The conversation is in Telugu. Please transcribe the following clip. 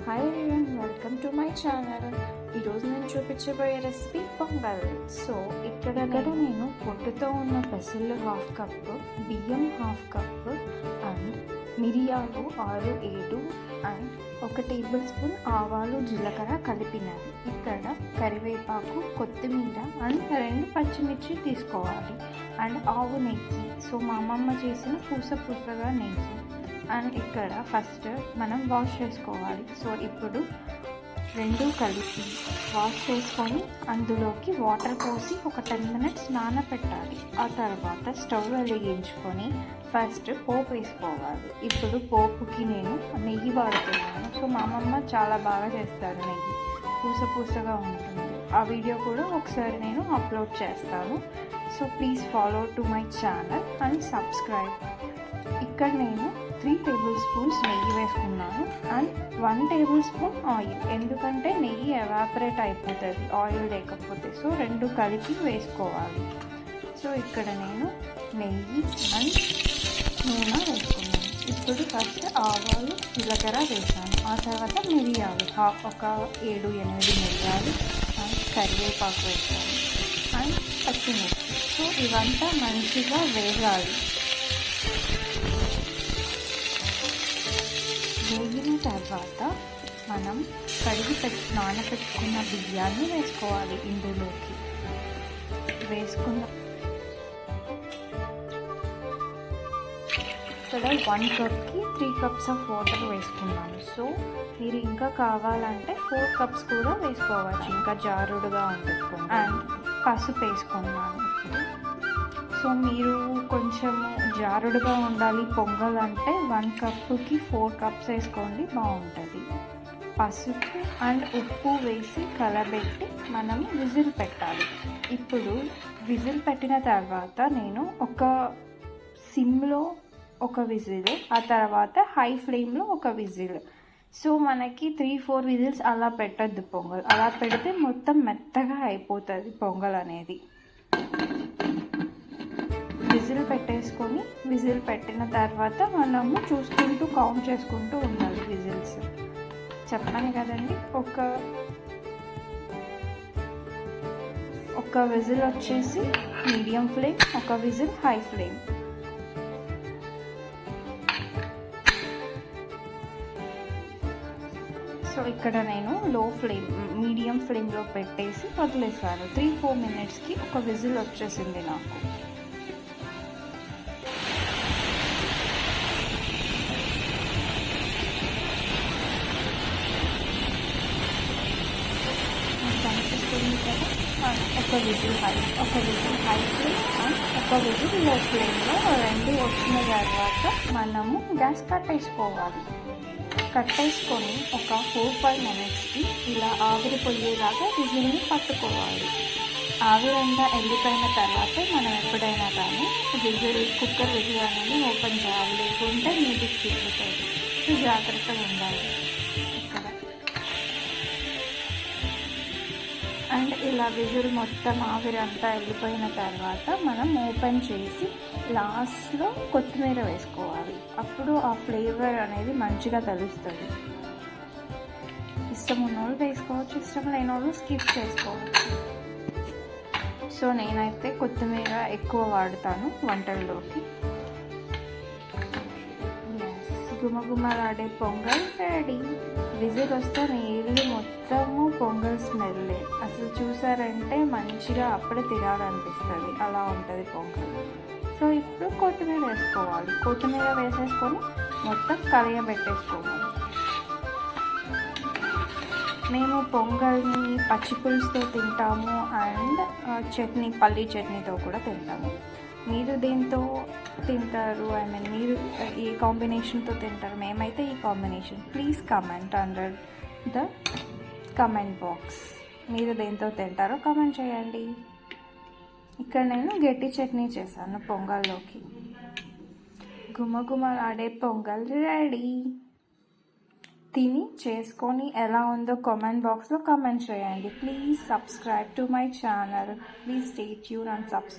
Hi everyone, welcome to my channel. ఈరోజు నేను చూపించబోయే రెసిపీ పొంగల్. సో ఇక్కడ నేను పొట్టుతో ఉన్న పెసలు 1/2 కప్, బియ్యం 1/2 కప్ అండ్ మిరియాలు 6-7 అండ్ 1 టేబుల్ స్పూన్ ఆవాలు జీలకర్ర కలిపినవి. ఇక్కడ కరివేపాకు, కొత్తిమీర అండ్ 2 పచ్చిమిర్చి తీసుకోవాలి అండ్ ఆవు నెయ్యి. సో మా అమ్మమ్మ చేసిన పూసగా నెయ్యి. అండ్ ఇక్కడ ఫస్ట్ మనం వాష్ చేసుకోవాలి. సో ఇప్పుడు 2 కలిపి వాష్ చేసుకొని అందులోకి వాటర్ పోసి ఒక 10 minutes నానబెట్టాలి. ఆ తర్వాత స్టవ్ వెలిగించుకొని ఫస్ట్ పోపు వేసుకోవాలి. ఇప్పుడు పోపుకి నేను నెయ్యి వాడుతున్నాను. సో మా అమ్మమ్మ చాలా బాగా చేస్తారు, నెయ్యి పూసగా ఉంటుంది. ఆ వీడియో కూడా ఒకసారి నేను అప్లోడ్ చేస్తాను. So please follow to my channel and subscribe. ఇక్కడ నేను 3 టేబుల్ స్పూన్స్ నెయ్యి వేసుకున్నాను అండ్ 1 టేబుల్ స్పూన్ ఆయిల్, ఎందుకంటే నెయ్యి ఎవాపరేట్ అయిపోతుంది ఆయిల్ లేకపోతే. సో 2 కలిపి వేసుకోవాలి. సో ఇక్కడ నేను నెయ్యి అండ్ నూనె వేసుకున్నాను. ఇప్పుడు ఫస్ట్ ఆవాలు జీలకర్ర వేసాను. ఆ తర్వాత మిరియాలు ఒక 7-8 మిరియాలు అండ్ కరివేపాకు వేసాను అండ్ పచ్చిమిర్చి. సో ఇవంతా మంచిగా వేగాలి. వేగిన తర్వాత మనం నానబెట్టుకున్న బియ్యాన్ని వేసుకోవాలి. ఇందులోకి వేసుకున్న ఇక్కడ 1 కప్కి 3 కప్స్ ఆఫ్ వాటర్ వేసుకున్నాను. సో మీరు ఇంకా కావాలంటే 4 కప్స్ కూడా వేసుకోవచ్చు, ఇంకా జారుడుగా ఉంటుంది. అండ్ పసుపు వేసుకున్నాను. సో మీరు కొంచెం జారుడుగా ఉండాలి పొంగల్ అంటే 1 కప్కి 4 కప్స్ వేసుకోండి, బాగుంటుంది. పసుపు అండ్ ఉప్పు వేసి కలబెట్టి మనం విజిల్ పెట్టాలి. ఇప్పుడు విజిల్ పెట్టిన తర్వాత నేను ఒక సిమ్లో ఒక విజిల్, ఆ తర్వాత హై ఫ్లేమ్లో ఒక విజిల్. సో మనకి 3-4 విజిల్స్ అలా పెట్టద్దు పొంగల్. అలా పెడితే మొత్తం మెత్తగా అయిపోతుంది పొంగల్ అనేది. విజిల్ పెట్టేసుకొని విజిల్ పెట్టిన తర్వాత మనము చూసుకుంటూ కౌంట్ చేసుకుంటూ ఉండాలి విజిల్స్. చెప్పాను కదండి, ఒక విజిల్ వచ్చేసి మీడియం ఫ్లేమ్, ఒక విజిల్ హై ఫ్లేమ్. సో ఇక్కడ నేను మీడియం ఫ్లేమ్లో పెట్టేసి వదిలేసాను. 3-4 minutesకి ఒక విజిల్ వచ్చేసింది నాకు. ఒక విజిల్ హై ఫ్లేమ్ అండ్ ఒక విజిల్ లో ఫ్లేమ్లో 2 వచ్చిన తర్వాత మనము గ్యాస్ కట్టేసుకొని ఒక 4-5 minutesకి ఇలా ఆవిరిపోయేలాగా విజిల్ని పట్టుకోవాలి. ఆవిరంతా వెళ్ళిపోయిన తర్వాత మనం ఎప్పుడైనా కానీ కుక్కర్ విజిల్ అనేది ఓపెన్ చేయాలి, లేకుంటే మీదికి చిక్కుతుంది. సో జాగ్రత్తగా ఉండాలి ఇక్కడ. అండ్ ఇలా విజిల్ మొత్తం ఆవిరంతా వెళ్ళిపోయిన తర్వాత మనం ఓపెన్ చేసి లాస్ట్లో కొత్తిమీర వేసుకోవాలి. అప్పుడు ఆ ఫ్లేవర్ అనేది మంచిగా తెలుస్తుంది. ఇష్టం ఉన్నోళ్ళు వేసుకోవచ్చు, ఇష్టం లేని వాళ్ళు స్కిప్ చేసుకోవచ్చు. సో నేనైతే కొత్తిమీర ఎక్కువ వాడతాను వంటల్లోకి. గుమగుమలాడే పొంగల్ రెడీ. విజిల్ వస్తే మీ ఇల్లు మొత్తము పొంగల్ స్మెల్లే. అసలు చూసారంటే మంచిగా అప్పుడే తినాలనిపిస్తుంది, అలా ఉంటుంది పొంగల్. సో ఇప్పుడు కొత్తిమీర వేసుకోవాలి. కొత్తిమీర వేసేసుకొని మొత్తం కలియబెట్టేసుకోవాలి. మేము పొంగల్ని పచ్చి పులుసుతో తింటాము అండ్ పల్లీ చట్నీతో కూడా తింటాము. మీరు దేంతో తింటారు? మీరు ఈ కాంబినేషన్తో తింటారు? మేమైతే ఈ combination. Please comment under the comment box. మీరు దేంతో తింటారో కమెంట్ చేయండి. ఇక్కడ నేను గట్టి చట్నీ చేశాను పొంగల్లోకి. గుమగుమలాడే పొంగల్ రెడీ. తిని చేసుకొని ఎలా ఉందో కామెంట్ బాక్స్లో కామెంట్ చేయండి. Please subscribe to my channel. Please stay tune and subscribe.